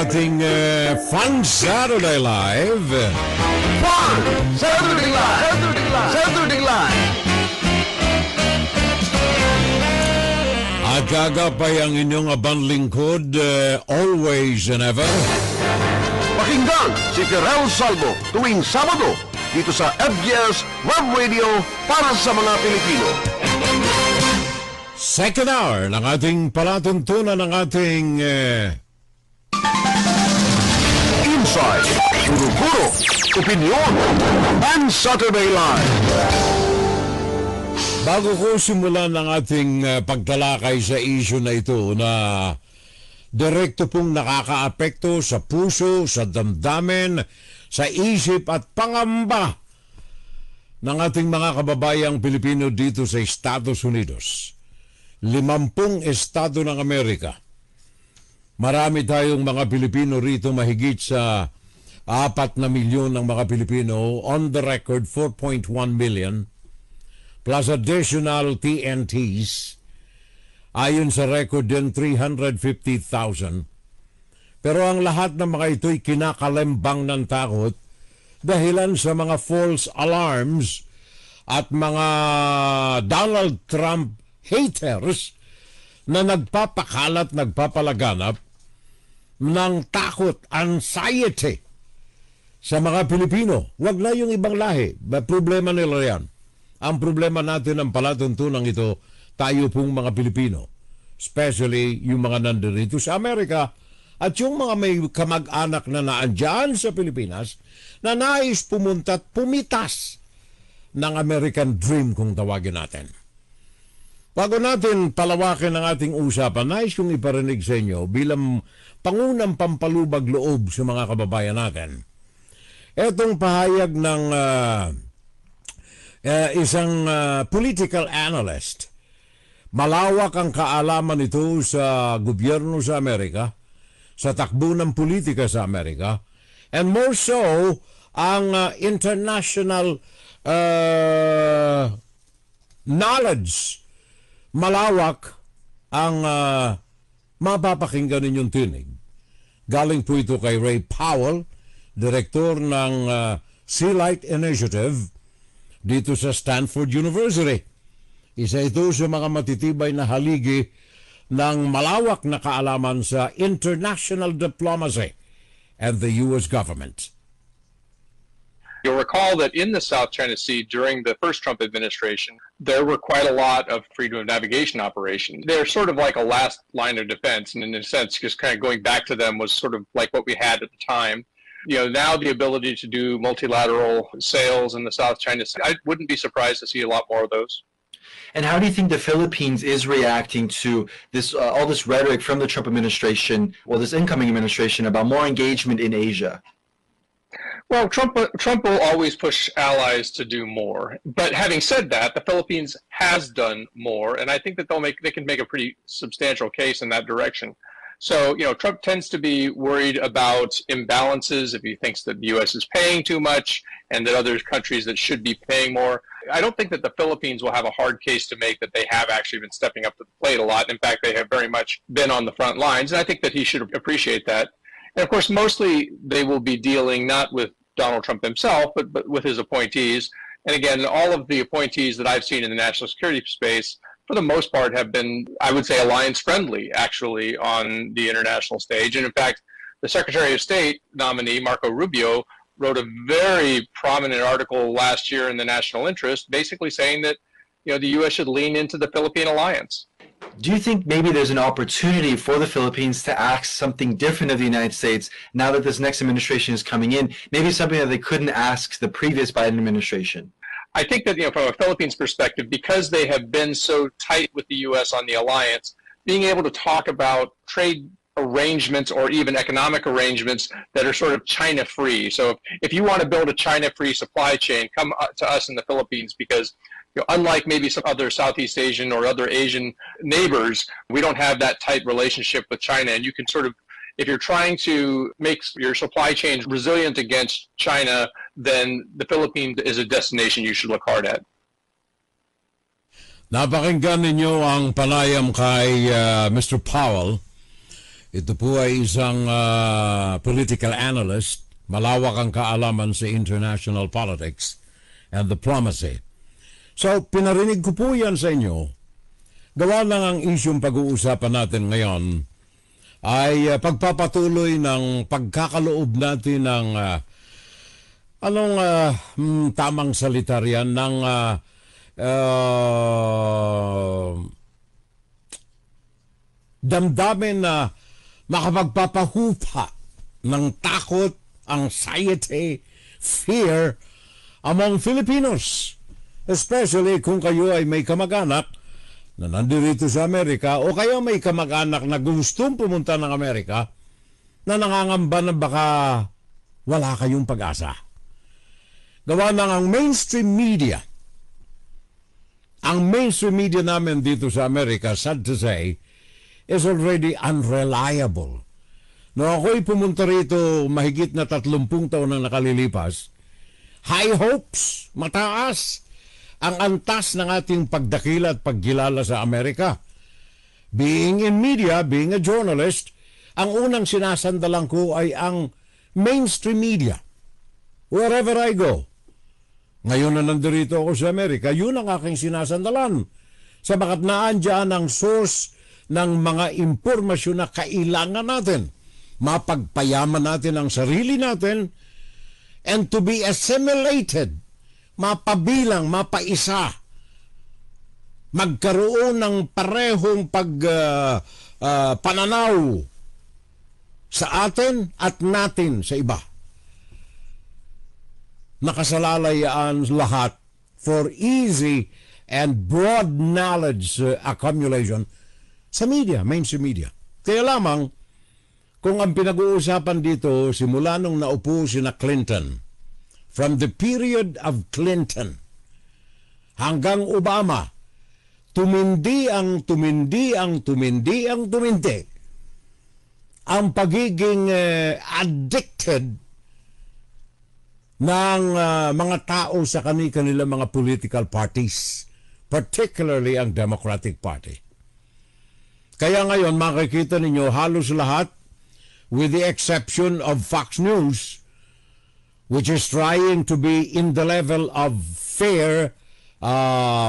ating Fun Saturday Live. Fun Saturday Live! Saturday Live! Saturday Live! At kagapay ang inyong abang lingkod, always and ever. Pakinggan si Ferrell Salvo tuwing Sabado dito sa FGS Web Radio para sa mga Pilipino. Second hour ng ating palatuntunan ng ating Inside, Guro-Guro, Opinion, and Saturday Live. Bago ko simulan ng ating pagtalakay sa issue na ito na direkto pong nakakaapekto sa puso, sa damdamin, sa isip at pangamba ng ating mga kababayang Pilipino dito sa Estados Unidos. 50 estado ng Amerika. Marami tayong mga Pilipino rito, mahigit sa 4 na milyon ng mga Pilipino, on the record 4.1 million, plus additional TNTs, ayon sa record din 350,000. Pero ang lahat ng mga ito'y kinakalembang ng takot dahilan sa mga false alarms at mga Donald Trump haters na nagpapakalat, nagpapalaganap ng takot, anxiety sa mga Pilipino. Wag na yung ibang lahi. Problema nila yan. Ang problema natin ang palatuntunan ito, tayo pong mga Pilipino, especially yung mga nandito sa Amerika at yung mga may kamag-anak na naandyan sa Pilipinas na nais pumunta at pumitas ng American Dream kung tawagin natin. Bago natin palawakin ang ating usapan, nais kong iparinig sa inyo bilang pangunang pampalubag loob sa mga kababayan natin. Etong pahayag ng isang political analyst. Malawak ang kaalaman nito sa gobyerno sa Amerika, sa takbo ng politika sa Amerika, and more so, ang international knowledge. Malawak ang mapapakinggan ninyong tinig. Galing po ito kay Ray Powell, direktor ng Sea Light Initiative dito sa Stanford University. Isa ito sa mga matitibay na haligi ng malawak na kaalaman sa international diplomacy and the U.S. government. You'll recall that in the South China Sea during the first Trump administration, there were quite a lot of freedom of navigation operations. They're sort of like a last line of defense, and in a sense, just kind of going back to them was sort of like what we had at the time. You know, now the ability to do multilateral sales in the South China Sea, I wouldn't be surprised to see a lot more of those. And how do you think the Philippines is reacting to this, all this rhetoric from the Trump administration, or this incoming administration, about more engagement in Asia? Well, Trump will always push allies to do more. But having said that, the Philippines has done more, and I think that they can make a pretty substantial case in that direction. So, you know, Trump tends to be worried about imbalances if he thinks that the U.S. is paying too much and that other countries that should be paying more. I don't think that the Philippines will have a hard case to make that they have actually been stepping up to the plate a lot. In fact, they have very much been on the front lines, and I think that he should appreciate that. And of course, mostly they will be dealing not with Donald Trump himself, but with his appointees. And again, all of the appointees that I've seen in the national security space, for the most part, have been, I would say, alliance-friendly, actually, on the international stage. And in fact, the Secretary of State nominee, Marco Rubio, wrote a very prominent article last year in the National Interest, basically saying that, you know, the U.S. should lean into the Philippine alliance. Do you think maybe there's an opportunity for the Philippines to ask something different of the United States now that this next administration is coming in? Maybe something that they couldn't ask the previous Biden administration? I think that, you know, from a Philippines perspective, because they have been so tight with the U.S. on the alliance, being able to talk about trade arrangements or even economic arrangements that are sort of China-free. So if you want to build a China-free supply chain, come to us in the Philippines, because, you know, unlike maybe some other Southeast Asian or other Asian neighbors, we don't have that tight relationship with China. And you can sort of, if you're trying to make your supply chains resilient against China, then the Philippines is a destination you should look hard at. Napakinggan ninyo ang panayam kay Mr. Powell. Ito po ay isang political analyst, malawak ang kaalaman sa international politics and diplomacy. So, pinarinig ko po yan sa inyo. Gawa lang ang isyong pag-uusapan natin ngayon ay pagpapatuloy ng pagkakaloob natin ng tamang salita riyan ng damdamin na makapagpapahupa ng takot, anxiety, fear among Filipinos. Especially kung kayo ay may kamag-anak na nandito sa Amerika o kayo may kamag-anak na gustong pumunta ng Amerika na nangangamba na baka wala kayong pag-asa. Gawa ng ang mainstream media. Ang mainstream media namin dito sa Amerika, sad to say, is already unreliable. No, ako'y pumunta rito mahigit na 30 taon na nakalilipas. High hopes, mataas ang antas ng ating pagdakila at paggilala sa Amerika. Being in media, being a journalist, ang unang sinasandalan ko ay ang mainstream media. Wherever I go. Ngayon na nandito ako sa Amerika, yun ang aking sinasandalan. Sabagat naandyan ang source ng mga impormasyon na kailangan natin. Mapagpayaman natin ang sarili natin and to be assimilated, mapabilang, mapaisa, magkaroon ng parehong pananaw sa atin at natin sa iba. Nakasalalayaan lahat for easy and broad knowledge accumulation sa media, mainstream media. Kaya lamang, kung ang pinag-uusapan dito simula nung naupo si na Clinton, from the period of Clinton hanggang Obama, tumindi ang pagiging addicted ng mga tao sa kanilang mga political parties, particularly ang Democratic Party. Kaya ngayon makikita ninyo halos lahat, with the exception of Fox News, which is trying to be in the level of fair,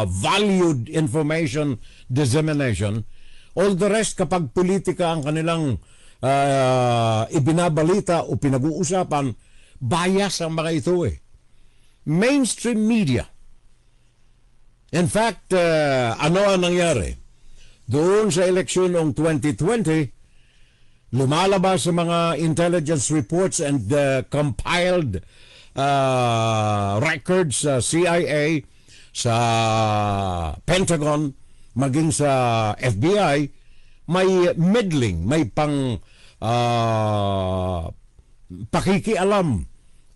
valued information dissemination. All the rest, kapag politika ang kanilang ibinabalita o pinag-uusapan, bias ang mga ito eh. Mainstream media. In fact, ano ang nangyari? Doon sa eleksyon noong 2020, lumalabas sa mga intelligence reports and compiled records sa CIA, sa Pentagon, maging sa FBI, may meddling, may pakikialam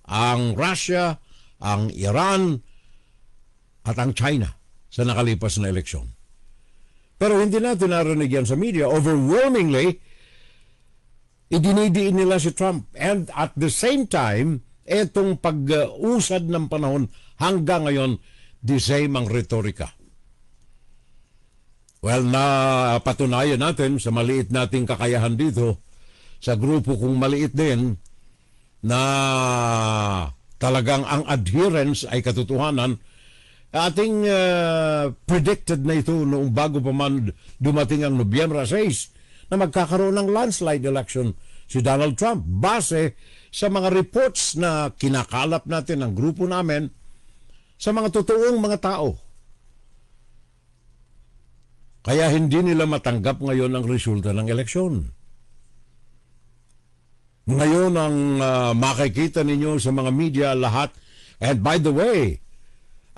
ang Russia, ang Iran, at ang China sa nakalipas na eleksyon. Pero hindi natin narinig yan sa media. Overwhelmingly, idinidiin nila si Trump. And at the same time, etong pag-usad ng panahon hanggang ngayon, the same ang retorika. Well, napatunayan natin sa maliit nating kakayahan dito, sa grupo kong maliit din, na talagang ang adherence ay katotohanan. Ating predicted na ito noong bago pa man dumating ang Nobyembre 6 na magkakaroon ng landslide election si Donald Trump base sa mga reports na kinakalap natin ng grupo namin sa mga totoong mga tao. Kaya hindi nila matanggap ngayon ang resulta ng eleksyon. Ngayon ang makikita ninyo sa mga media lahat, and by the way,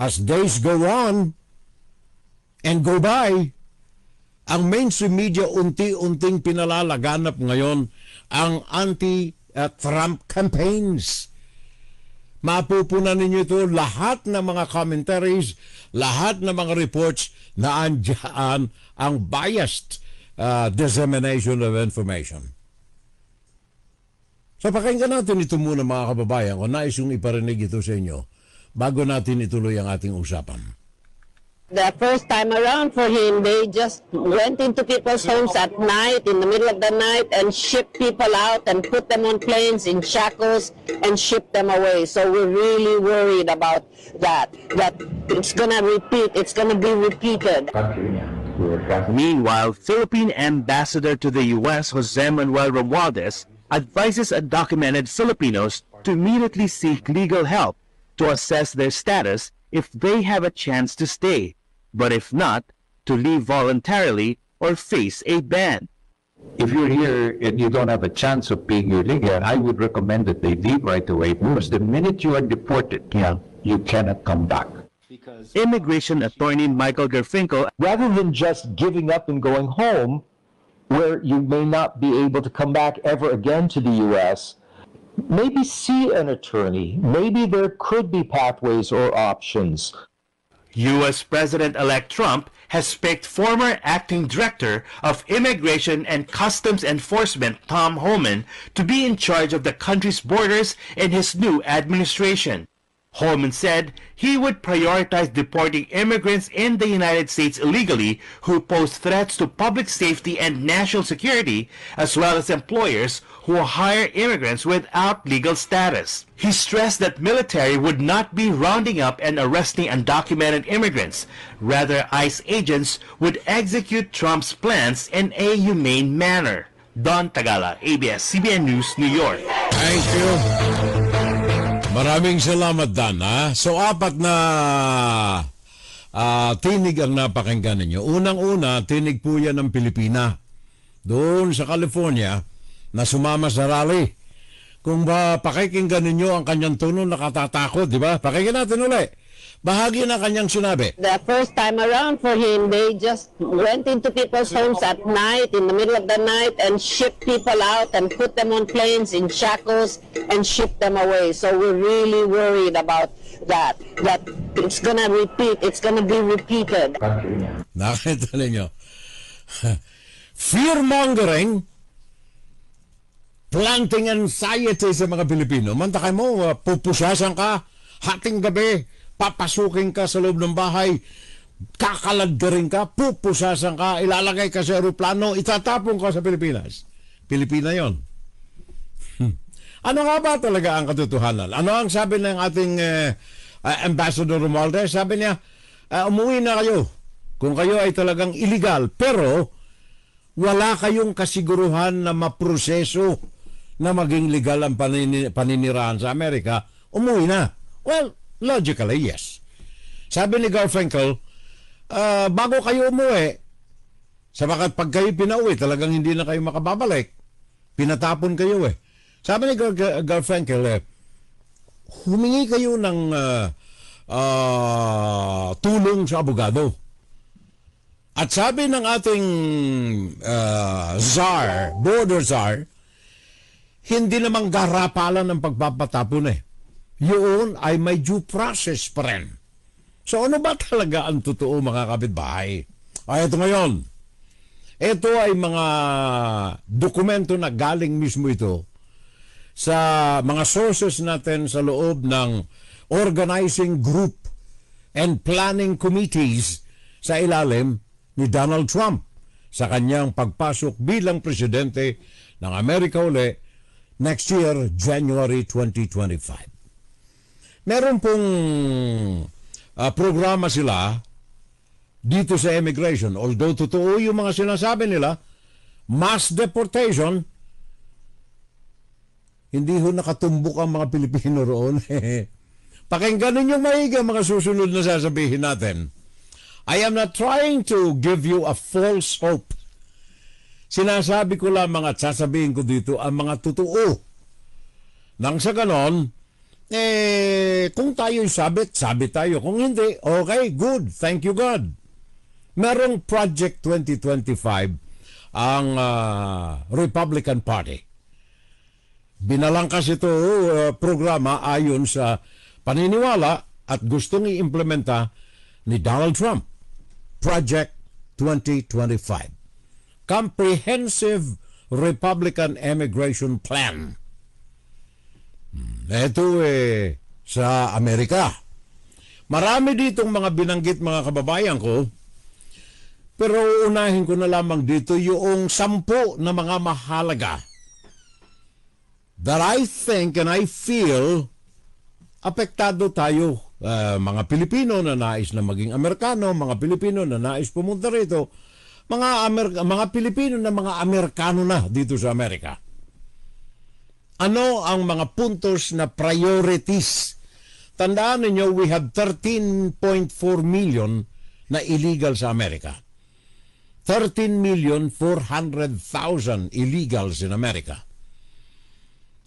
as days go on and go by, ang mainstream media unti-unting pinalalaganap ngayon ang anti-Trump campaigns. Mapupunan ninyo ito lahat ng mga commentaries, lahat ng mga reports na andyan ang biased dissemination of information. So pakinggan natin ito muna mga kababayan, kung nais yung iparinig ito sa inyo bago natin ituloy ang ating usapan. The first time around for him, they just went into people's homes at night, in the middle of the night, and shipped people out and put them on planes in shackles and shipped them away. So we're really worried about that it's going to repeat, it's going to be repeated. Meanwhile, Philippine Ambassador to the U.S. Jose Manuel Romualdez advises undocumented Filipinos to immediately seek legal help to assess their status if they have a chance to stay, but if not, to leave voluntarily or face a ban. If you're here and you don't have a chance of being illegal, I would recommend that they leave right away, because the minute you are deported, you cannot come back. Immigration attorney Michael Garfinkel, rather than just giving up and going home, where you may not be able to come back ever again to the U.S., maybe see an attorney. Maybe there could be pathways or options. U.S. President-elect Trump has picked former acting director of Immigration and Customs Enforcement Tom Homan to be in charge of the country's borders in his new administration. Homan said he would prioritize deporting immigrants in the United States illegally who pose threats to public safety and national security, as well as employers who hire immigrants without legal status. He stressed that military would not be rounding up and arresting undocumented immigrants. Rather, ICE agents would execute Trump's plans in a humane manner. Don Tagala, ABS-CBN News, New York. Thank you. Maraming salamat, Dan. So, apat na tinig ang napakinggan ninyo. Unang-una, tinig po yan ng Pilipina. Doon sa California, na sumama sa rally. Kung ba pakikinggan ninyo ang kanyang tono, nakatatakot, di ba? Pakinggan natin ulit. Bahagi na kanyang sinabi. The first time around for him, they just went into people's homes at night, in the middle of the night, and shipped people out and put them on planes in shackles and shipped them away. So we're really worried about that it's going to repeat, it's going to be repeated. Nakita ninyo. Fear-mongering, planting anxiety sa mga Pilipino. Mantakay mo, pupusasan ka, hating gabi, papasukin ka sa loob ng bahay, kakalagdarin ka, pupusasan ka, ilalagay ka sa aeroplano, itatapon ka sa Pilipinas. Pilipina yon. Ano nga ba talaga ang katotohanan? Ano ang sabi ng ating Ambassador Romualdez? Sabi niya, umuwi na kayo kung kayo ay talagang illegal, pero wala kayong kasiguruhan na maproseso na maging legal ang paninirahan sa Amerika, umuwi na. Well, logically, yes. Sabi ni Garfinkel, bago kayo umuwi, sabagat pag kayo pinauwi, talagang hindi na kayo makababalik. Pinatapon kayo eh. Sabi ni Garfinkel, humingi kayo ng tulong sa abogado. At sabi ng ating border czar, hindi namang garapalan ng pagpapatapon eh. Yun ay may due process pa rin. So ano ba talaga ang totoo, mga kapitbahay? Ito ngayon. Ito ay mga dokumento na galing mismo ito sa mga sources natin sa loob ng organizing group and planning committees sa ilalim ni Donald Trump sa kanyang pagpasok bilang presidente ng Amerika uli next year, January 2025. Meron pong programa sila dito sa immigration. Although totoo yung mga sinasabi nila, mass deportation, hindi ho nakatumbok ang mga Pilipino roon. Pakinggan ninyo maigi ang mga susunod na sasabihin natin. I am not trying to give you a false hope. Sinasabi ko lamang at sasabihin ko dito ang mga totoo. Nang sa ganon, kung tayo'y sabit tayo. Kung hindi, okay, good. Thank you, God. Merong Project 2025 ang Republican Party. Binalangkas ito programa ayon sa paniniwala at gustong i-implementa ni Donald Trump. Project 2025. Comprehensive Republican Immigration Plan. Ito sa Amerika. Marami ditong mga binanggit mga kababayan ko, pero unahin ko na lamang dito yung 10 na mga mahalaga that I think and I feel apektado tayo. Mga Pilipino na nais na maging Amerikano, mga Pilipino na nais pumunta rito, mga Pilipino na mga Amerikano na dito sa Amerika. Ano ang mga puntos na priorities? Tandaan ninyo, we have 13.4 million na illegal sa Amerika. 13,400,000 illegals in America.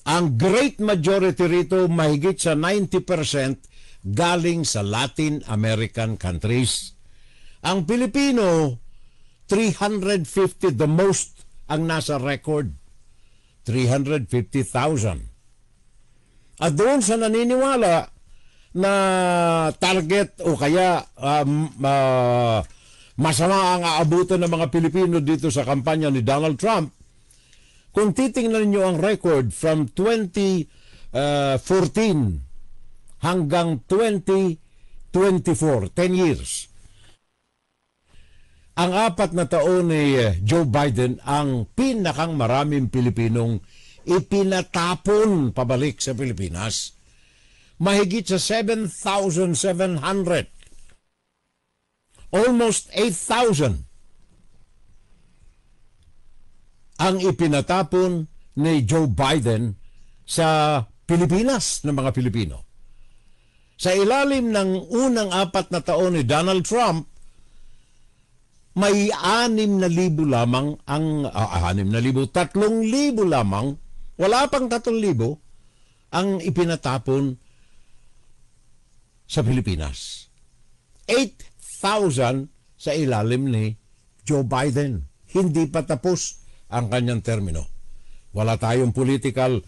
Ang great majority rito, mahigit sa 90%, galing sa Latin American countries. Ang Pilipino, 350, the most ang nasa record. 350,000. At doon sa naniniwala na target o kaya masama ang aabutan ng mga Pilipino dito sa kampanya ni Donald Trump, kung titingnan niyo ang record from 2014 hanggang 2024, 10 years, ang 4 na taon ni Joe Biden ang pinakang maraming Pilipinong ipinatapon pabalik sa Pilipinas. Mahigit sa 7,700. Almost 8,000 ang ipinatapon ni Joe Biden sa Pilipinas ng mga Pilipino. Sa ilalim ng unang 4 na taon ni Donald Trump, may 6,000 lamang ang 3,000 lamang, wala pang 3,000 ang ipinatapon sa Pilipinas. 8,000 sa ilalim ni Joe Biden. Hindi pa tapos ang kanyang termino. Wala tayong political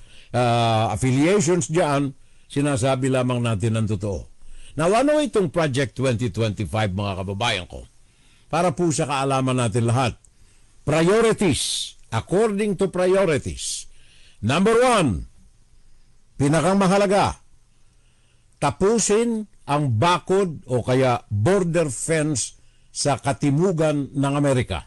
affiliations diyan. Sinasabi lamang natin ang totoo. Now, ano itong Project 2025 mga kababayan ko? Para po sa kaalaman natin lahat. Priorities. According to priorities. Number 1, pinakang mahalaga, tapusin ang bakod o kaya border fence sa katimugan ng Amerika,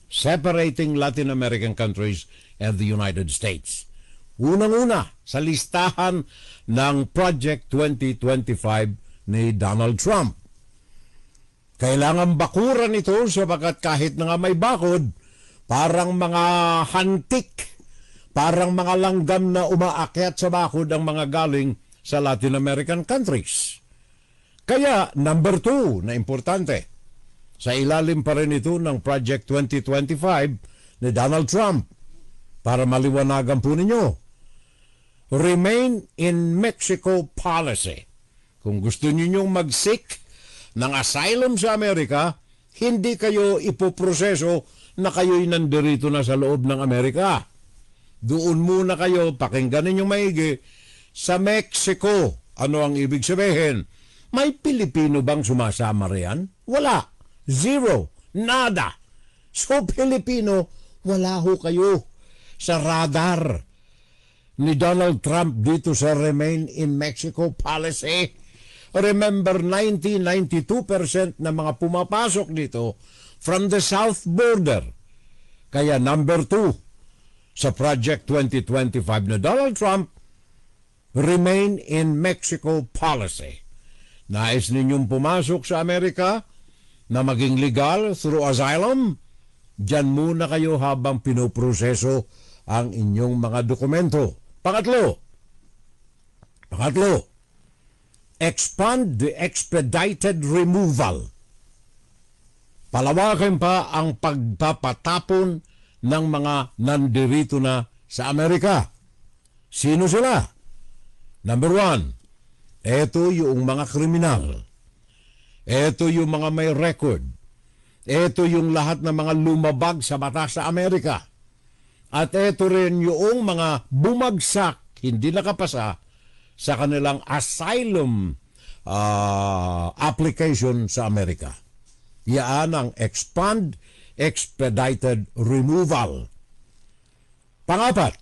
separating Latin American countries and the United States. Unang-una sa listahan ng Project 2025 ni Donald Trump. Kailangan bakuran ito sapagkat kahit na nga may bakod, parang mga hantik, parang mga langgam na umaakyat sa bakod ang mga galing sa Latin American countries. Kaya, number 2 na importante, sa ilalim pa rin ito ng Project 2025 ni Donald Trump, para maliwanagan po ninyo, Remain in Mexico policy. Kung gusto ninyong mag-seek ng asylum sa Amerika, hindi kayo ipoproseso na kayo'y nandirito na sa loob ng Amerika. Doon muna kayo, pakinggan ninyong maigi, sa Mexico. Ano ang ibig sabihin? May Pilipino bang sumasama riyan? Wala. Zero. Nada. So, Pilipino, wala ho kayo sa radar ni Donald Trump dito sa Remain in Mexico policy. Remember, 92% na mga pumapasok dito from the south border. Kaya number 2 sa Project 2025 na Donald Trump, Remain in Mexico policy. Nais ninyong pumasok sa Amerika na maging legal through asylum? Diyan muna kayo habang pinoproseso ang inyong mga dokumento. Pangatlo, expand the expedited removal. Palawakin pa ang pagpapatapon ng mga nandirito na sa Amerika. Sino sila? Number 1, eto yung mga kriminal. Eto yung mga may record. Eto yung lahat ng mga lumabag sa batas sa Amerika. At eto rin yung mga bumagsak, hindi nakapasa sa kanilang asylum application sa Amerika. Yan ang expand expedited removal. Pangapat,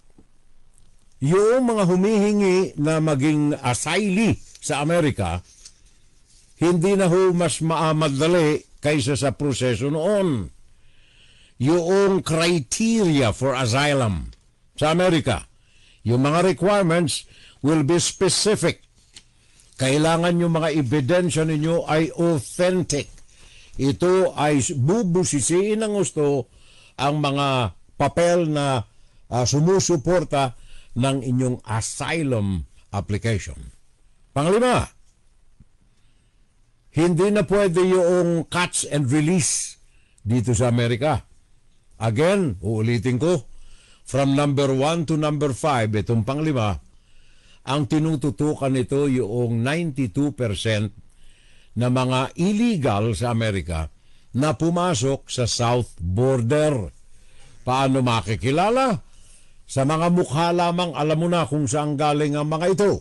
yung mga humihingi na maging asylee sa Amerika, hindi na ho mas madali kaysa sa proseso noon. Yung criteria for asylum sa Amerika, yung mga requirements will be specific. Kailangan yung mga ebidensya ninyo ay authentic. Ito ay bubusisiin ng gusto ang mga papel na sumusuporta ng inyong asylum application. Panglima, hindi na pwede yung catch and release dito sa Amerika. Again, uulitin ko, from number 1 to number 5, itong panglima, ang tinututukan nito yung 92% na mga illegal sa Amerika na pumasok sa south border. Paano makikilala? Sa mga mukha lamang, alam mo na kung saan galing ang mga ito.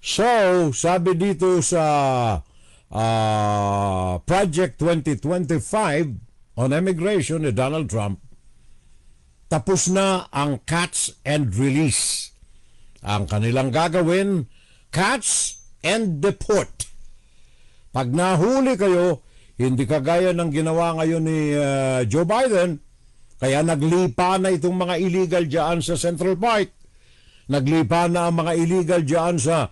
So, sabi dito sa Project 2025 on immigration ni Donald Trump, tapos na ang catch and release. Ang kanilang gagawin, catch and deport. Pag nahuli kayo, hindi kagaya ng ginawa ngayon ni Joe Biden, kaya naglipa na itong mga illegal dyan sa Central Park. Naglipa na ang mga illegal dyan sa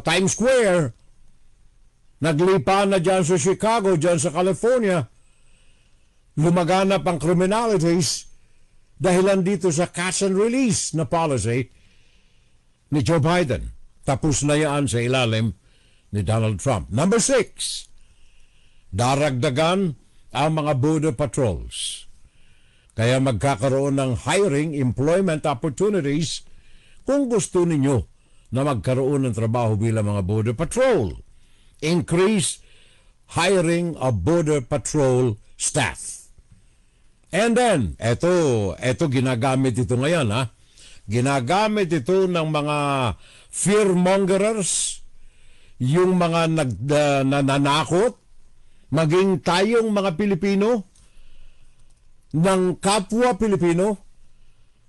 Times Square. Naglipa na dyan sa Chicago, dyan sa California. Lumaganap ang criminalities dahilan dito sa catch and release na policy ni Joe Biden. Tapos na yan sa ilalim ni Donald Trump. Number 6, daragdagan ang mga border patrols. Kaya magkakaroon ng hiring employment opportunities kung gusto ninyo na magkaroon ng trabaho bilang mga border patrol. Increase hiring of border patrol staff. And then, eto ginagamit ito ngayon, ha? Ginagamit ito ng mga fearmongers, yung mga nananakot, maging tayong mga Pilipino, ng kapwa Pilipino,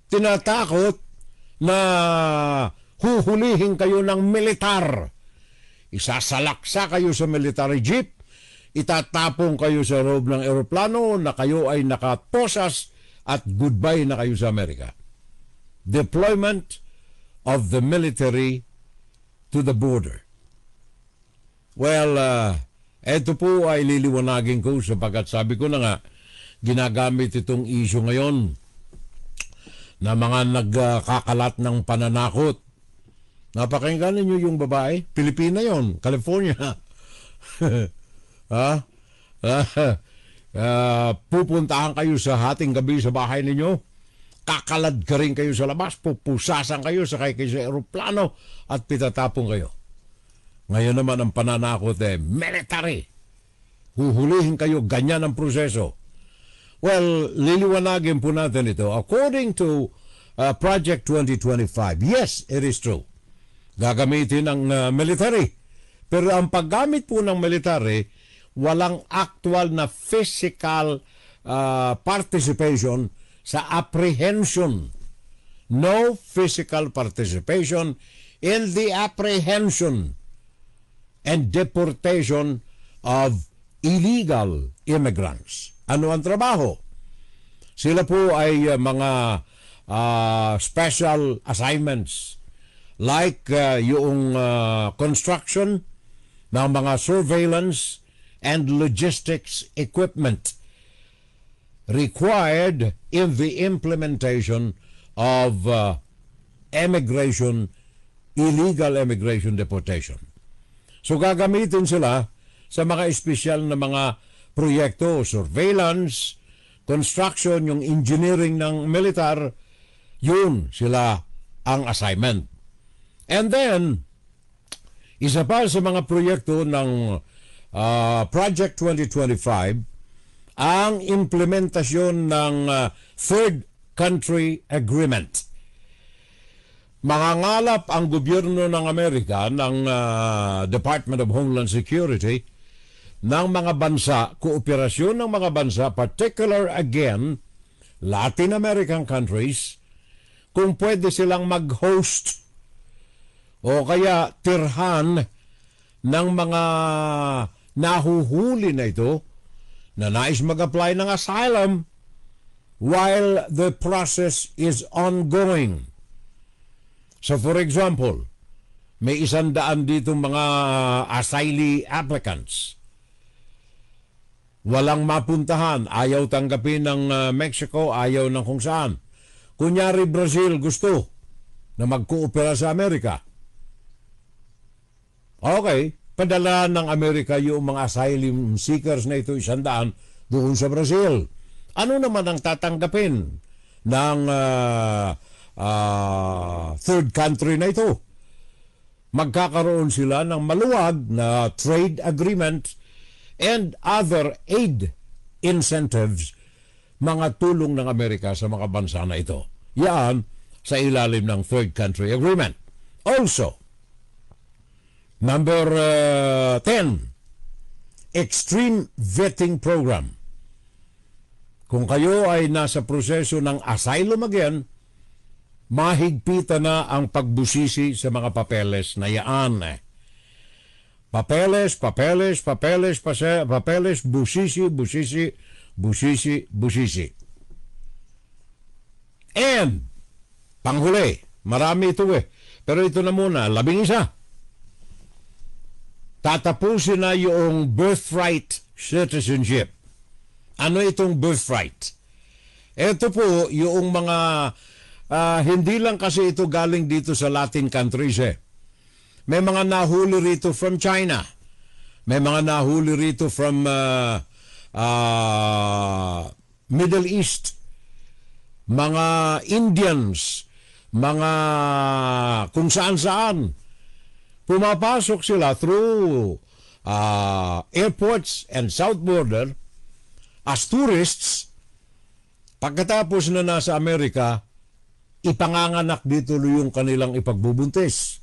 tinatakot na huhulihin kayo ng militar. Isasalaksa kayo sa military jeep, itatapong kayo sa loob ng eroplano na kayo ay nakaposas at goodbye na kayo sa Amerika. Deployment of the military to the border. Well, eto po ay liliwanagin ko sapagkat sabi ko na nga, ginagamit itong issue ngayon na mga nagkakalat ng pananakot. Napakinggan ninyo yung babae, Pilipina yon, California. Pupuntahan kayo sa hating gabi sa bahay ninyo, kakalad ka rin kayo sa labas, pupusasan kayo, sakay kayo sa aeroplano at pitatapong kayo. Ngayon naman ang pananakot military. Huhulihin kayo, ganyan ang proseso. Well, liliwanagin po natin ito. According to Project 2025, yes, it is true. Gagamitin ng military. Pero ang paggamit po ng military, walang actual na physical participation sa apprehension. No physical participation in the apprehension and deportation of illegal immigrants. Ano ang trabaho? Sila po ay mga special assignments like yung construction ng mga surveillance and logistics equipment required in the implementation of illegal immigration deportation. So gagamitin sila sa mga espesyal na mga proyekto, surveillance, construction, yung engineering ng militar, yun sila ang assignment. And then, isa pa sa mga proyekto ng Project 2025, ang implementasyon ng Third Country Agreement. Mangangalap ang gobyerno ng Amerika ng Department of Homeland Security ng mga bansa, kooperasyon ng mga bansa, particular again, Latin American countries, kung pwede silang mag-host o kaya tirhan ng mga nahuhuli na ito na nais mag-apply ng asylum while the process is ongoing. So for example, may 100 dito mga asylee applicants. Walang mapuntahan, ayaw tanggapin ng Mexico, ayaw ng kung saan. Kunyari Brazil gusto na magkoopera sa Amerika. Okay, padala ng Amerika yung mga asylum seekers na ito 100 doon sa Brazil. Ano naman ang tatanggapin ng third country na ito? Magkakaroon sila ng maluwag na trade agreement and other aid incentives, mga tulong ng Amerika sa mga bansa na ito. Yan sa ilalim ng third country agreement. Also, number 10, extreme vetting program. Kung kayo ay nasa proseso ng asylum again, mahigpitan na ang pagbusisi sa mga papeles na yaan. Papeles, busisi. And, panghuli, marami ito pero ito na muna, 11. Tatapusin na yung birthright citizenship. Ano itong birthright? Ito po yung mga hindi lang kasi ito galing dito sa Latin countries May mga nahuli rito from China. May mga nahuli rito from Middle East. Mga Indians. Mga kung saan-saan. Pumapasok sila through airports and south border as tourists. Pagkatapos na nasa Amerika, ipanganganak dito yung kanilang ipagbubuntis.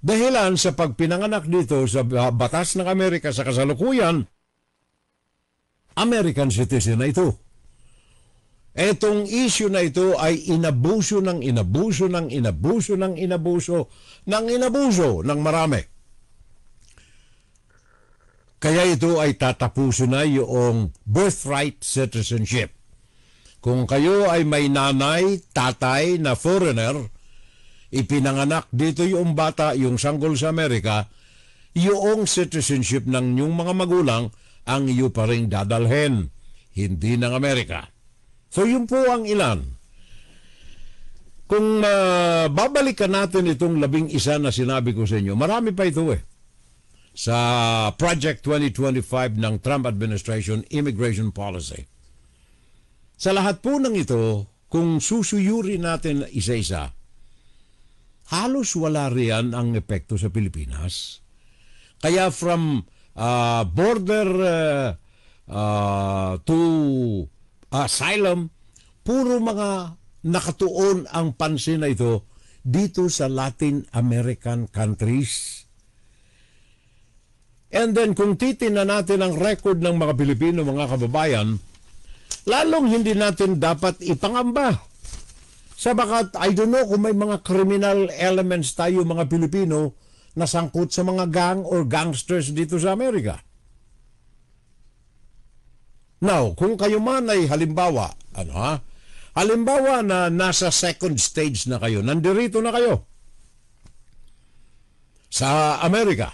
Dahilan sa pagpinanganak dito sa batas ng Amerika sa kasalukuyan, American citizen na ito. Etong issue na ito ay inabuso ng marami. Kaya ito ay tatapusin na yung birthright citizenship. Kung kayo ay may nanay, tatay na foreigner, ipinanganak dito yung bata, yung sanggol sa Amerika, yung citizenship ng inyong mga magulang ang iyo pa ring dadalhin, hindi ng Amerika. So yun po ang ilan. Kung babalikan natin itong 11 na sinabi ko sa inyo, marami pa ito sa Project 2025 ng Trump Administration Immigration Policy. Sa lahat po ng ito, kung susuyuri natin isa-isa, halos wala riyan ang epekto sa Pilipinas. Kaya from border to asylum, puro mga nakatuon ang pansin na ito dito sa Latin American countries. And then kung titingnan natin ang record ng mga Pilipino, mga kababayan, lalong hindi natin dapat ipangamba. Sabagat, I don't know kung may mga criminal elements tayo mga Pilipino na sangkot sa mga gang or gangsters dito sa Amerika. Now, kung kayo man ay halimbawa, halimbawa na nasa second stage na kayo, nandirito na kayo sa Amerika,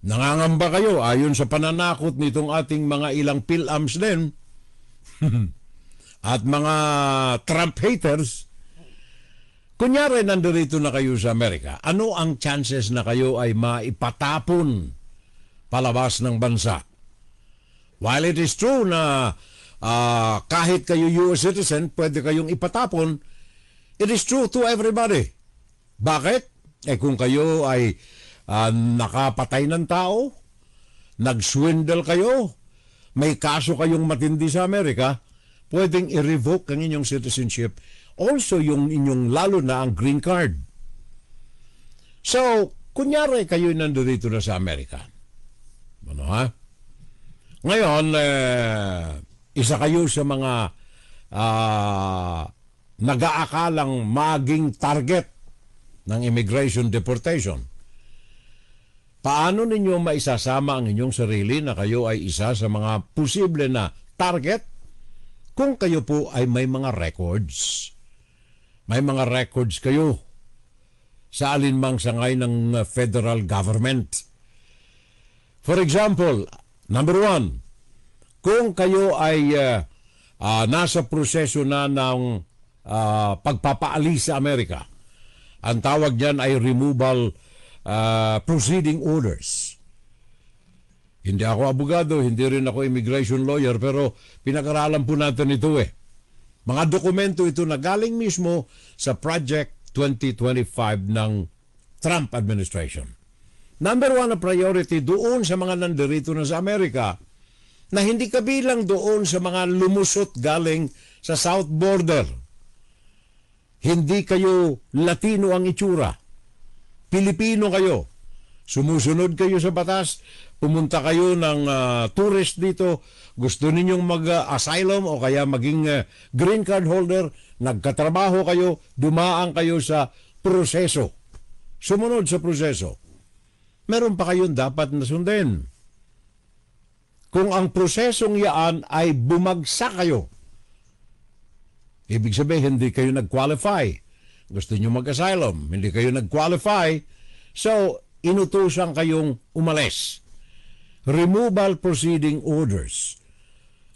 nangangamba kayo ayon sa pananakot nitong ating mga ilang PhilAms din, at mga Trump haters, kunyari nandito na kayo sa Amerika, ano ang chances na kayo ay maipatapon palabas ng bansa? While it is true na kahit kayo US citizen, pwede kayong ipatapon, it is true to everybody. Bakit? Kung kayo ay nakapatay ng tao, nag-swindle kayo, may kaso kayong matindi sa Amerika, pwedeng i-revoke ang inyong citizenship. Also, yung inyong lalo na ang green card. So, kunyari kayo nandito na sa Amerika. Ngayon, isa kayo sa mga nag-aakalang maging target ng immigration deportation. paano ninyo maisasama ang inyong sarili na kayo ay isa sa mga posible na target kung kayo po ay may mga records? May mga records kayo sa alinmang sangay ng federal government. For example, number 1, kung kayo ay nasa proseso na ng pagpapaalis sa Amerika, ang tawag diyan ay removal proceeding orders. Hindi ako abogado, hindi rin ako immigration lawyer, pero pinag-aralan po natin ito Mga dokumento ito na galing mismo sa Project 2025 ng Trump administration. Number 1 na priority doon sa mga nandirito na sa Amerika na hindi kabilang doon sa mga lumusot galing sa South Border. Hindi kayo Latino ang itsura. Pilipino kayo. Sumusunod kayo sa batas, pumunta kayo ng tourist dito, gusto ninyong mag-asylum o kaya maging green card holder, nagkatrabaho kayo, dumaan kayo sa proseso. Sumunod sa proseso. Meron pa kayong dapat na sundin. Kung ang prosesong yaan ay bumagsak kayo, ibig sabihin, hindi kayo nag-qualify. Gusto nyo mag-asylum, hindi kayo nag-qualify. So, inutusan kayong umalis. Removal proceeding orders.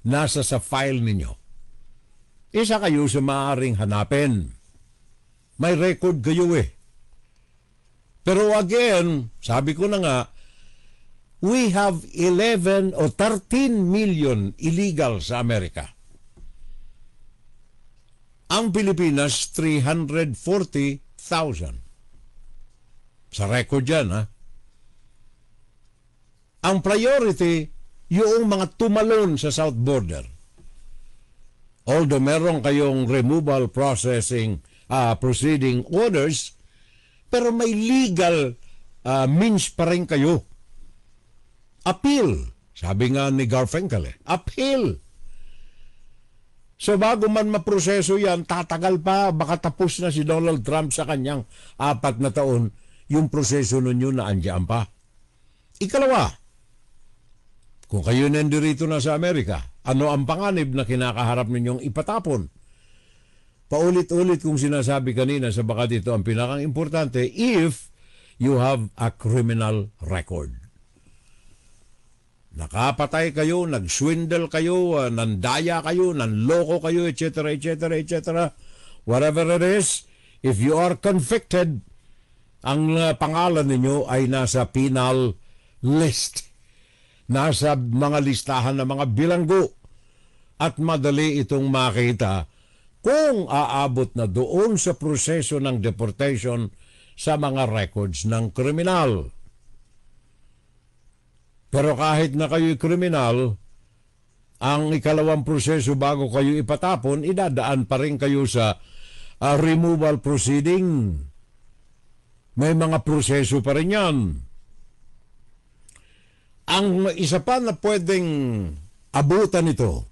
Nasa sa file ninyo. Isa kayo sa maaaring hanapin. May record kayo Pero again, sabi ko na nga, we have 11 o 13 million illegal sa Amerika. Ang Pilipinas, 340,000. Sa record yan, Ang priority, yung mga tumalon sa South Border. Although meron kayong removal proceeding orders, pero may legal means pa rin kayo. Appeal. Sabi nga ni Garfinkel, appeal. So bago man maproseso yan, tatagal pa, baka tapos na si Donald Trump sa kanyang 4 na taon, yung proseso ninyo na andyan pa. Ikalawa, kung kayo nandirito na sa Amerika, ano ang panganib na kinakaharap ninyong ipatapon? Paulit-ulit kong sinasabi kanina sa baka dito, ang pinakang importante, if you have a criminal record. Nakapatay kayo, nagswindle kayo, nandaya kayo, nanloko kayo, etc., etc., etc., whatever it is, if you are convicted, ang pangalan ninyo ay nasa penal list. Nasa mga listahan ng mga bilanggo. At madali itong makita kung aabot na doon sa proseso ng deportation sa mga records ng kriminal. Pero kahit na kayo'y kriminal, ang ikalawang proseso bago kayo ipatapon, idadaan pa rin kayo sa removal proceeding. May mga proseso pa rin yan. Ang isa pa na pwedeng abutan ito,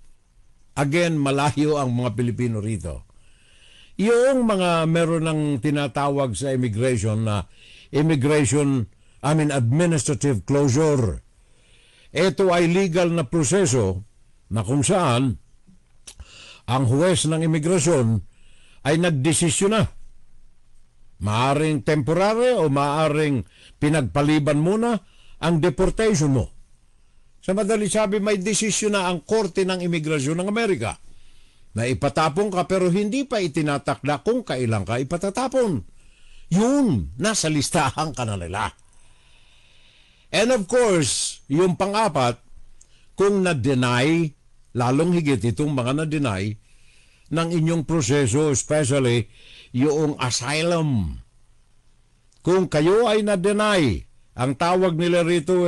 again, malayo ang mga Pilipino rito. Yung mga meron ng tinatawag sa immigration na administrative closure. Ito ay legal na proseso na kung saan ang huwes ng imigrasyon ay nagdesisyon na. Maaring temporary o maaring pinagpaliban muna ang deportation mo. Sa madali sabi, may desisyon na ang Korte ng Imigrasyon ng Amerika na ipatapon ka pero hindi pa itinatakda kung kailan ka ipatatapon. Yun, nasa listahan ka na nila. And of course, yung pang-4, kung na-deny, lalong higit itong mga na-deny, ng inyong proseso, especially yung asylum. Kung kayo ay na-deny, ang tawag nila rito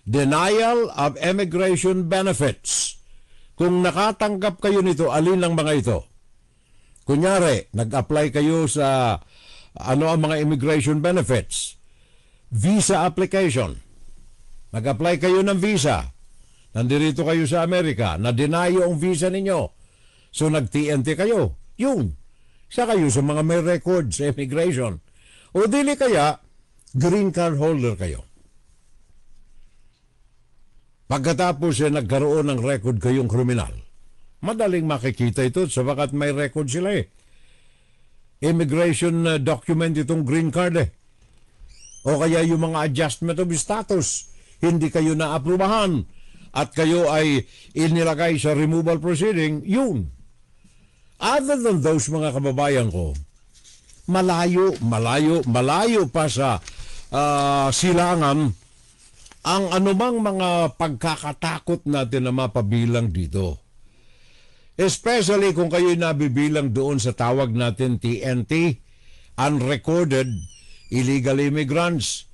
denial of immigration benefits. Kung nakatanggap kayo nito, alin lang mga ito? Kunyari, nag-apply kayo sa ano ang mga immigration benefits? Visa application. Nag-apply kayo ng visa. Nandirito kayo sa Amerika. Na-deny yung visa ninyo. So nag-TNT kayo. Yung. Isa kayo sa mga may records sa immigration. O dili kaya, green card holder kayo. Pagkatapos nagkaroon ng record kayong kriminal, madaling makikita ito sabagat may record sila eh. Immigration document itong green card eh. O kaya yung mga adjustment of status, hindi kayo naaprubahan at kayo ay inilagay sa removal proceeding, yun. Other than those mga kababayan ko, malayo pa sa silangan ang anumang mga pagkakatakot natin na mapabilang dito. Especially kung kayo'y nabibilang doon sa tawag natin TNT, Unrecorded Illegal Immigrants.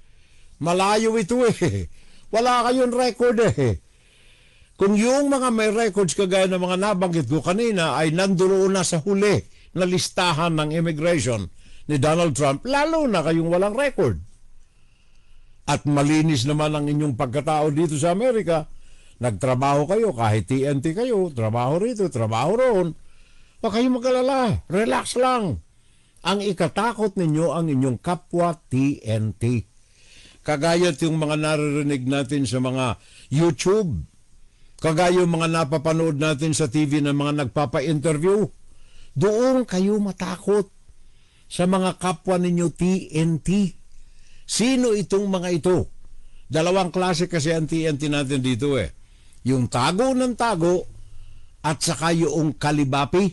Malayo ito eh. Wala kayong record eh. Kung yung mga may records kagaya ng mga nabanggit ko kanina ay nandoon na sa huli na listahan ng immigration ni Donald Trump, lalo na kayong walang record. At malinis naman ang inyong pagkatao dito sa Amerika. Nagtrabaho kayo, kahit TNT kayo, trabaho rito, trabaho roon. Huwag kayong mag-alala, relax lang. Ang ikatakot ninyo ang inyong kapwa TNT. Kagaya yung mga naririnig natin sa mga YouTube, kagaya yung mga napapanood natin sa TV ng mga nagpapa-interview, doon kayo matakot sa mga kapwa ninyo TNT. Sino itong mga ito? Dalawang klase kasi ang TNT natin dito eh. Yung tago ng tago at saka yung kalibapi.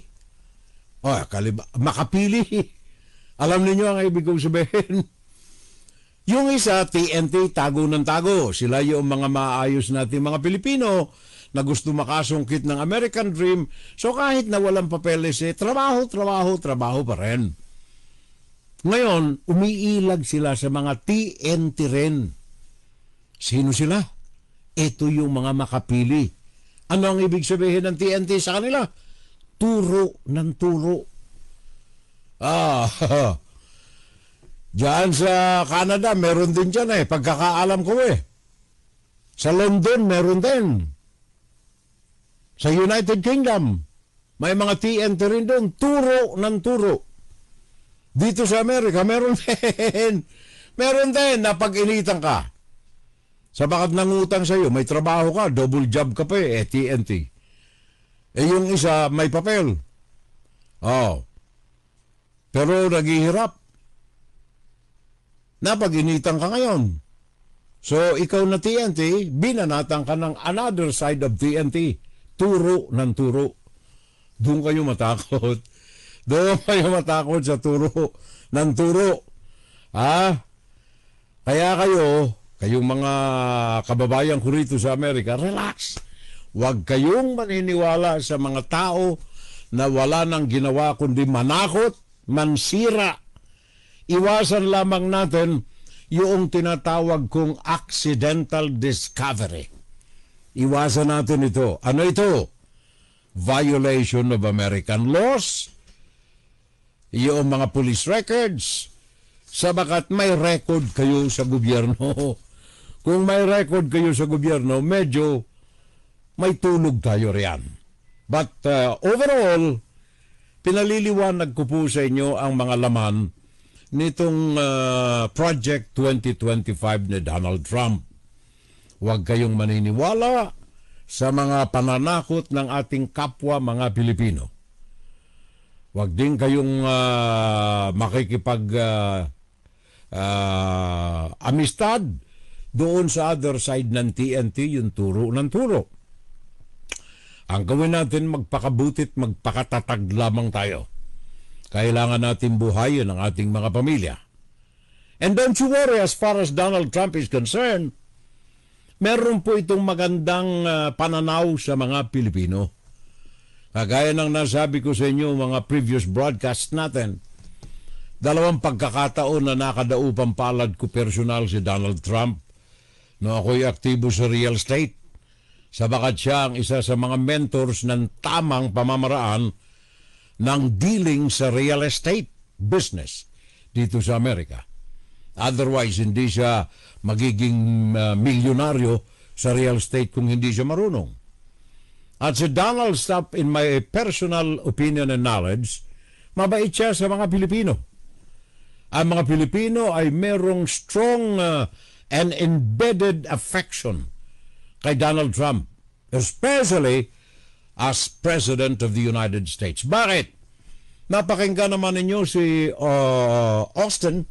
Makapili. Alam niyo ang ibig kong sabihin. Yung isa, TNT, tago ng tago. Sila yung mga maayos natin mga Pilipino na gusto makasungkit ng American Dream. So kahit na walang papeles, trabaho pa rin. Ngayon, umiilag sila sa mga TNT rin. Sino sila? Ito yung mga makapili. Ano ang ibig sabihin ng TNT sa kanila? Turo ng turo. Diyan sa Canada, meron din dyan eh. Pagkakaalam ko eh. Sa London, meron din. Sa United Kingdom, may mga TNT rin doon. Turo ng turo. Dito sa Amerika, meron din. Meron din na pag-initan ka. Sabagat nangutang sa'yo, may trabaho ka, double job ka pa eh, TNT. Yung isa, may papel. Pero naghihirap. Napag-initan ka ngayon. So, ikaw na TNT, binanatan ka ng another side of TNT. Turo ng turo. Doon kayo matakot. Doon kayo matakot sa turo ng turo. Kaya kayong mga kababayan ko rito sa Amerika, relax. Huwag kayong maniniwala sa mga tao na wala nang ginawa kundi manakot, mansira. Iwasan lamang natin yung tinatawag kong accidental discovery. Iwasan natin ito. Ano ito? Violation of American laws, yung mga police records, sabagat may record kayo sa gobyerno. Kung may record kayo sa gobyerno, medyo may tulog tayo riyan. But overall, pinaliliwanag ko po sa inyo ang mga laman nitong Project 2025 ni Donald Trump. Huwag kayong maniniwala sa mga pananakot ng ating kapwa mga Pilipino. Huwag din kayong amistad doon sa other side ng TNT, yung turo ng turo. Ang gawin natin, magpakabutit, magpakatatag lamang tayo. Kailangan natin buhayin ang ating mga pamilya. And don't you worry, as far as Donald Trump is concerned, meron po itong magandang pananaw sa mga Pilipino. Kagaya ng nasabi ko sa inyo mga previous broadcasts natin, dalawang pagkakataon na nakadaupang palad ko personal si Donald Trump no ako'y aktibo sa real estate. Sabagat siya ang isa sa mga mentors ng tamang pamamaraan ng dealing sa real estate business dito sa Amerika. Otherwise, hindi siya magiging milyonaryo sa real estate kung hindi siya marunong. At si Donald Trump, in my personal opinion and knowledge, mabait siya sa mga Pilipino. Ang mga Pilipino ay merong strong and embedded affection kay Donald Trump, especially as President of the United States. Bakit? Napakinggan naman ninyo si Austin,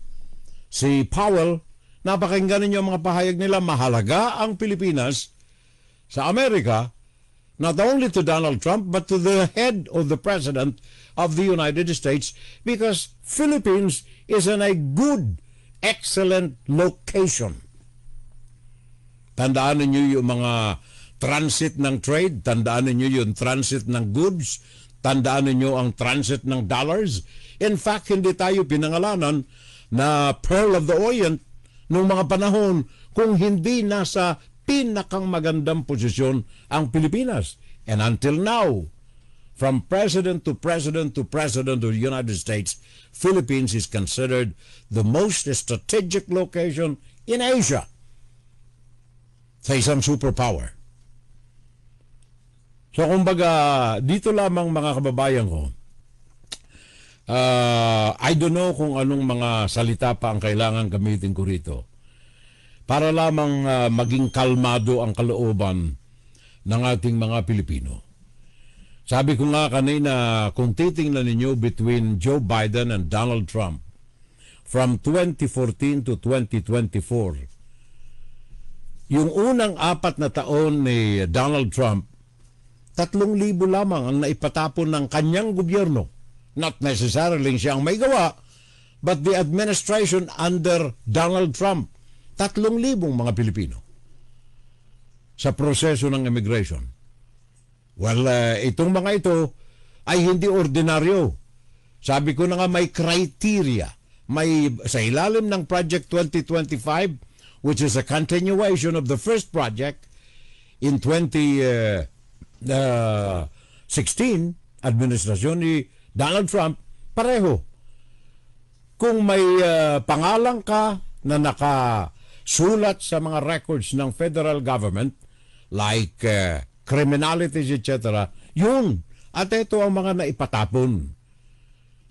si Powell, napakinggan ninyo ang mga pahayag nila, mahalaga ang Pilipinas sa Amerika, not only to Donald Trump, but to the head of the President of the United States, because Philippines is in a good, excellent location. Tandaan ninyo yung mga transit ng trade, tandaan ninyo yung transit ng goods, tandaan ninyo ang transit ng dollars. In fact, hindi tayo pinangalanan na Pearl of the Orient noong mga panahon kung hindi nasa pinakang magandang posisyon ang Pilipinas. And until now, from president to president to president of the United States, Philippines is considered the most strategic location in Asia sa isang superpower. So kumbaga, dito lamang mga kababayan ko, I don't know kung anong mga salita pa ang kailangan gamitin ko rito para lamang maging kalmado ang kalooban ng ating mga Pilipino. Sabi ko nga kanina, kung titingnan ninyo between Joe Biden and Donald Trump from 2014 to 2024, yung unang 4 na taon ni Donald Trump, 3,000 lamang ang naipatapon ng kanyang gobyerno. Not necessarily siya ang may gawa, but the administration under Donald Trump, 3,000 mga Pilipino sa proseso ng immigration. Well, itong mga ito ay hindi ordinaryo. Sabi ko na nga may criteria. May sa ilalim ng Project 2025, which is a continuation of the first project in 2016, administrasyon ni Donald Trump, pareho. Kung may pangalan ka na nakasulat sa mga records ng federal government, like criminalities, etc., yun. At ito ang mga naipatapon.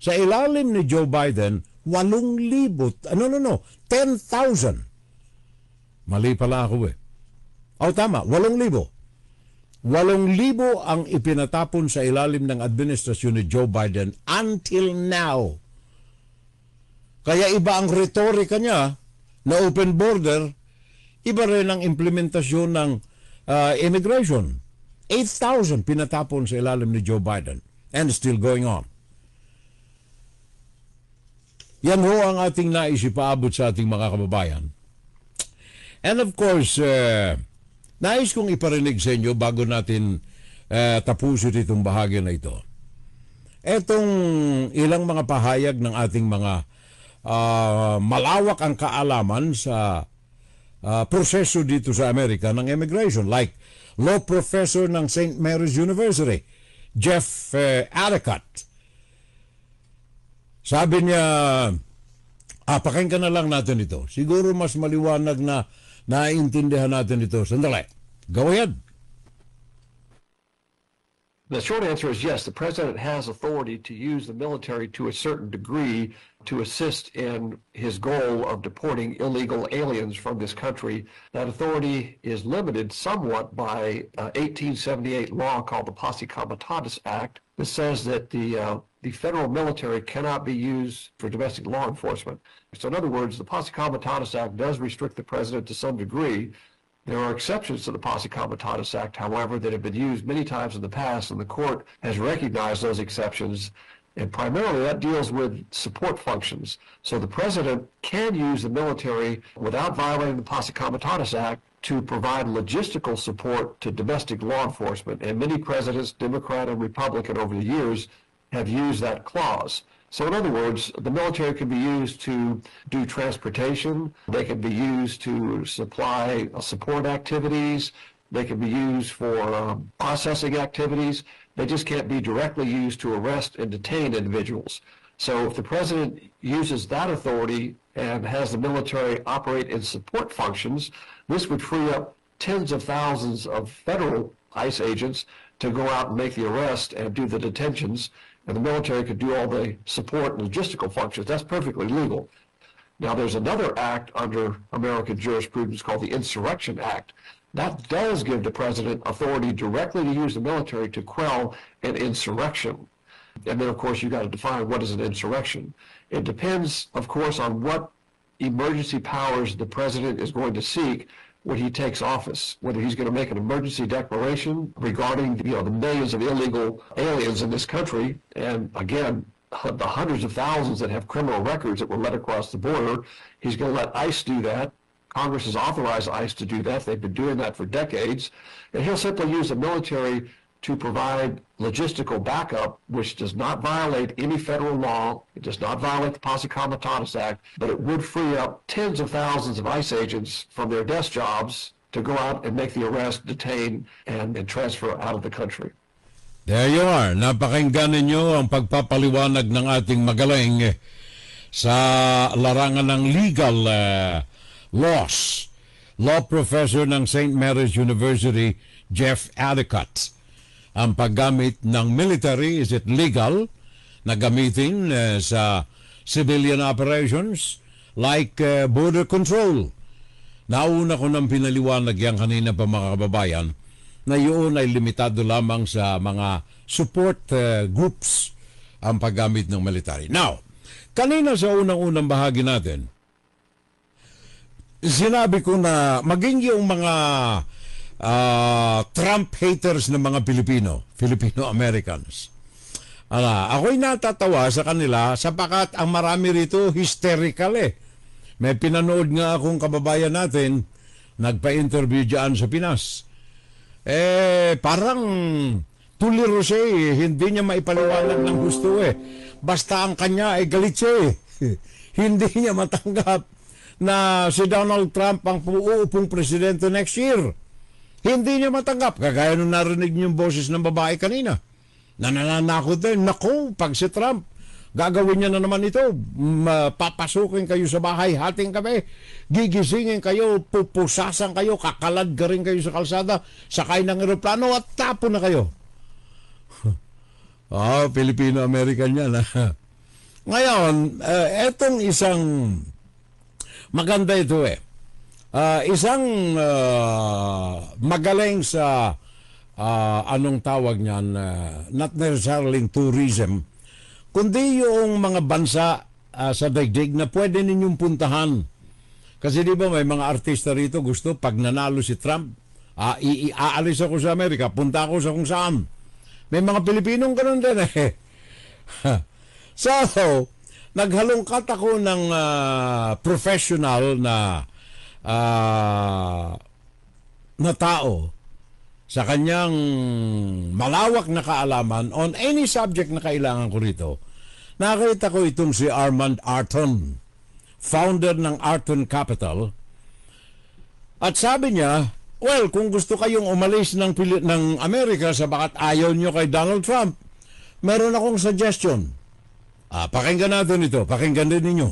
Sa ilalim ni Joe Biden, 8,000, 10,000. Mali pala ako eh. Tama, 8,000. 8,000 ang ipinatapon sa ilalim ng administrasyon ni Joe Biden until now. Kaya iba ang retorika niya na open border, iba rin ang implementasyon ng immigration. 8,000 pinatapon sa ilalim ni Joe Biden and still going on. Yan ho ang ating nais ipaabot sa ating mga kababayan. And of course, nais kong iparinig sa inyo bago natin tapusin itong bahagi na ito. Etong ilang mga pahayag ng ating mga malawak ang kaalaman sa proseso dito sa Amerika ng immigration, like law professor ng St. Mary's University, Jeff Adicott. Sabi niya, pakinggan na lang natin ito. Siguro mas maliwanag na naiintindihan natin ito. Sandali. Go ahead. The short answer is yes, the president has authority to use the military to a certain degree to assist in his goal of deporting illegal aliens from this country. That authority is limited somewhat by 1878 law called the Posse Comitatus Act. This says that the federal military cannot be used for domestic law enforcement. So in other words, the Posse Comitatus Act does restrict the president to some degree. There are exceptions to the Posse Comitatus Act, however, that have been used many times in the past, and the court has recognized those exceptions, and primarily that deals with support functions. So the president can use the military without violating the Posse Comitatus Act to provide logistical support to domestic law enforcement, and many presidents, Democrat and Republican, over the years have used that clause. So in other words, the military can be used to do transportation, they can be used to supply support activities, they can be used for processing activities, they just can't be directly used to arrest and detain individuals. So if the president uses that authority and has the military operate in support functions, this would free up tens of thousands of federal ICE agents to go out and make the arrest and do the detentions, and the military could do all the support and logistical functions. That's perfectly legal. Now, there's another act under American jurisprudence called the Insurrection Act. that does give the president authority directly to use the military to quell an insurrection. And then, of course, you got to define what is an insurrection. It depends, of course, on what emergency powers the president is going to seek when he takes office, whether he's going to make an emergency declaration regarding, the millions of illegal aliens in this country, and again, the hundreds of thousands that have criminal records that were let across the border. He's going to let ICE do that. Congress has authorized ICE to do that. They've been doing that for decades. And he'll simply use the military to provide logistical backup, which does not violate any federal law. It does not violate the Posse Comitatus Act, but it would free up tens of thousands of ICE agents from their desk jobs to go out and make the arrest, detain, and transfer out of the country. There you are. Napakinggan ninyo ang pagpapaliwanag ng ating magaling sa larangan ng legal laws. Law professor ng St. Mary's University, Jeff Adicott. Ang paggamit ng military, is it legal na gamitin sa civilian operations like border control? Nauna ko nang pinaliwanag yan kanina pa mga kababayan na yun ay limitado lamang sa mga support groups ang paggamit ng military. Now, kanina sa unang-unang bahagi natin, sinabi ko na maging yung mga Trump haters ng mga Filipino-Americans. Ako'y natatawa sa kanila sapagat ang marami rito hysterical eh. May pinanood nga akong kababayan natin, nagpa-interview dyan sa Pinas. Parang tuliro siya eh. Hindi niya maipaliwanag ng gusto eh. Basta ang kanya ay galit siya eh. Hindi niya matanggap na si Donald Trump ang uuupong presidente next year. Hindi niya matanggap. Kagaya nung narinig niyo yung boses ng babae kanina. Nananakot din. Naku, pag si Trump, gagawin niya na naman ito. Papasukin kayo sa bahay, hating kami. Gigisingin kayo, pupusasan kayo, kakalad ka rin kayo sa kalsada, sakay ng eroplano at tapo na kayo. Filipino-American yan. Ngayon, etong isang maganda ito eh. Isang magaling sa anong tawag niyan, not necessarily tourism, kundi yung mga bansa sa daigdig na pwede ninyong puntahan. Kasi di ba may mga artista rito gusto pag nanalo si Trump, aalis ako sa Amerika, punta ako sa kung saan. May mga Pilipinong ganun din eh. So, naghalongkat ako ng professional na tao sa kanyang malawak na kaalaman on any subject na kailangan ko rito. Nakita ko itong si Armand Arton, founder ng Arton Capital. At sabi niya, well, kung gusto kayong umalis ng Amerika sabagat ayaw nyo kay Donald Trump, meron akong suggestion. Pakinggan natin ito. Pakinggan din ninyo.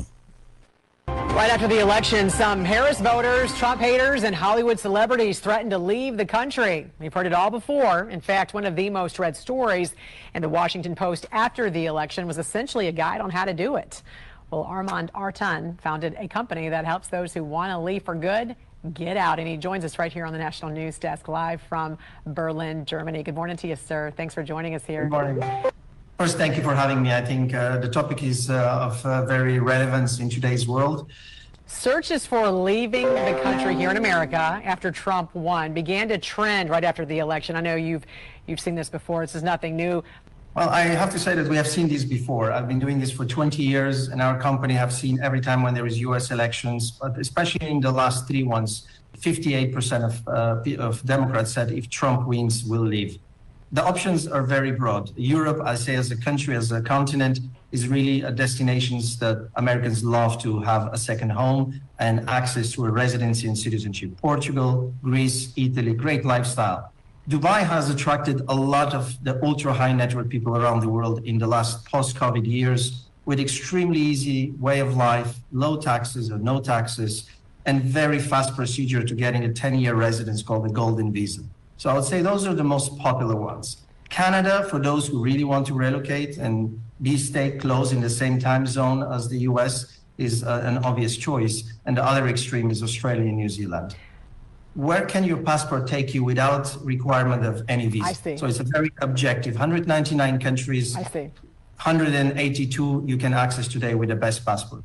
Right after the election, some Harris voters, Trump haters, and Hollywood celebrities threatened to leave the country. We've heard it all before. In fact, one of the most read stories in the Washington Post after the election was essentially a guide on how to do it. Well, Armand Arton founded a company that helps those who want to leave for good get out. And he joins us right here on the National News Desk live from Berlin, Germany. Good morning to you, sir. Thanks for joining us here. Good morning. First, thank you for having me. I think the topic is of very relevance in today's world. Searches for leaving the country here in America after Trump won began to trend right after the election. I know you've seen this before. This is nothing new. Well, I have to say that we have seen this before. I've been doing this for 20 years, and our company have seen every time when there is U.S. elections, but especially in the last 3 ones, 58% of Democrats said if Trump wins, we'll leave. The options are very broad. Europe, I say, as a country, as a continent, is really a destination that Americans love to have a second home and access to a residency and citizenship. Portugal, Greece, Italy, great lifestyle. Dubai has attracted a lot of the ultra-high net worth people around the world in the last post-COVID years with extremely easy way of life, low taxes or no taxes, and very fast procedure to getting a 10-year residence called the Golden Visa. So I would say those are the most popular ones. Canada, for those who really want to relocate and stay close in the same time zone as the US, is an obvious choice. And the other extreme is Australia and New Zealand. where can your passport take you without requirement of any visa? I see. So it's a very objective. 199 countries, I see. 182 you can access today with the best passport.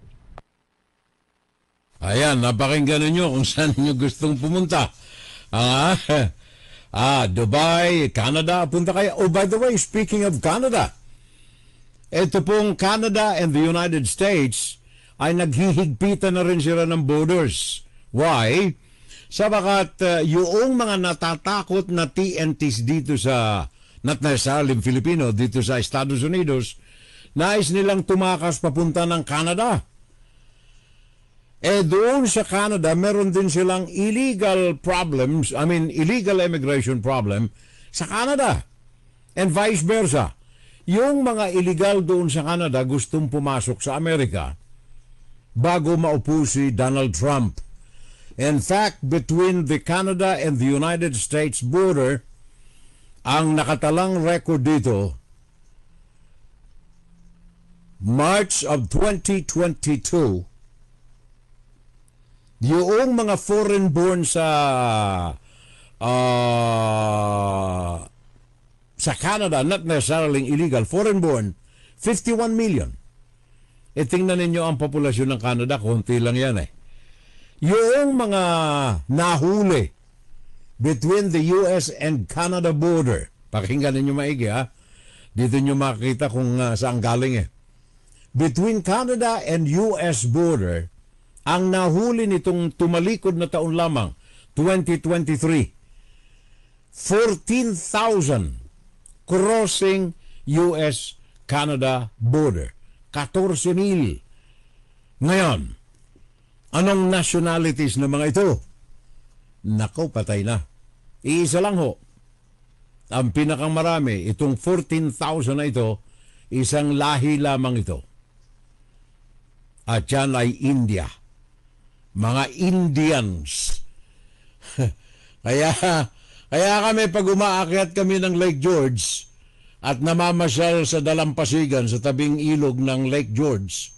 Ayan, napakinggan ninyo kung saan nyo gustong pumunta. Dubai, Canada, punta kayo. Oh, by the way, speaking of Canada, ito pong Canada and the United States ay naghihigpitan na rin sila ng borders. Why? Sabagat yung mga natatakot na TNTs dito sa, not necessarily Filipino, dito sa Estados Unidos, nais nilang tumakas papunta ng Canada. Doon sa Canada, meron din silang illegal immigration problem sa Canada. And vice versa. Yung mga illegal doon sa Canada gustong pumasok sa Amerika bago maupo si Donald Trump. In fact, between the Canada and the United States border, ang nakatalang record dito, March of 2022, yung mga foreign-born sa Canada, not necessarily illegal, foreign-born, 51 million. Tingnan ninyo ang populasyon ng Canada, konti lang yan eh. Yung mga nahuli between the US and Canada border, pakinggan ninyo maigi ha, dito nyo makikita kung saan galing eh. Between Canada and US border, ang nahuli nitong tumalikod na taon lamang, 2023, 14,000 crossing US-Canada border. 14,000. Ngayon, anong nationalities na mga ito? Nako, patay na. Iisa lang ho. Ang pinakang marami, itong 14,000 na ito, isang lahi lamang ito. At yan ay India. Mga Indians. kaya kami pag umaakyat kami ng Lake George at namamasyal sa dalampasigan sa tabing ilog ng Lake George,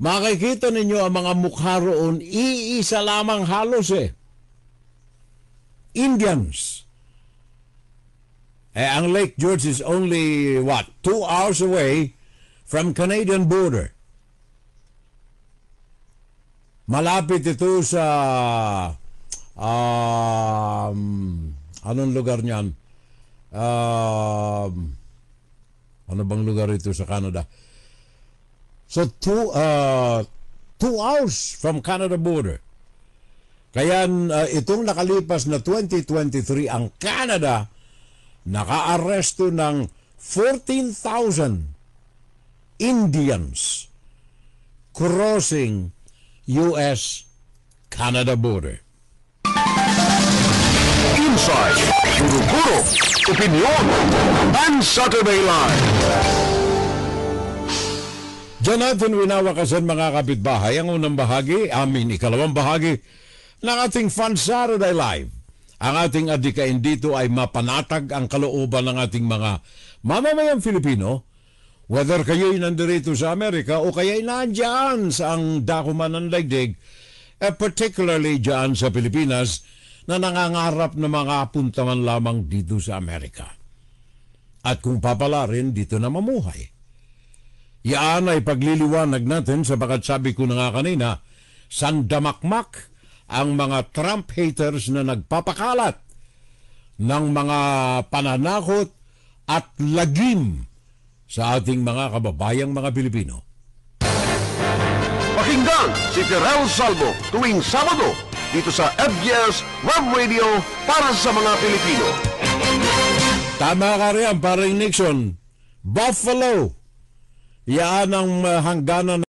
makikita ninyo ang mga mukha roon, iisa lamang halos eh. Indians. Ang Lake George is only, 2 hours away from Canadian border. Malapit ito sa anong lugar niyan? Ano bang lugar ito sa Canada? So 2 hours from Canada border. Kaya itong nakalipas na 2023, ang Canada naka-aresto ng 14,000 Indians crossing US-Canada border. Inside, Guro-Guro, Opinion, and Saturday Live. Diyan natin winawakasan mga kapitbahay ang unang bahagi, ikalawang bahagi ng ating Fun Saturday Live. Ang ating adikain dito ay mapanatag ang kalooban ng ating mga mamamayang Filipino, whether kayo'y nandirito sa Amerika o kayo'y nandyan sa ang dakuman ng daigdig, particularly dyan sa Pilipinas, na nangangarap na mga puntaman lamang dito sa Amerika. At kung papalarin, dito na mamuhay. Yan ay pagliliwanag natin sapagat sabi ko na nga kanina, sandamakmak ang mga Trump haters na nagpapakalat ng mga pananakot at lagim sa ating mga kababayang mga Pilipino. Pakinggan si Tirel Salvo tuwing Sabado dito sa FBS Web Radio para sa mga Pilipino. Tama ka rin, paring Nixon. Buffalo. Yan ang hangganan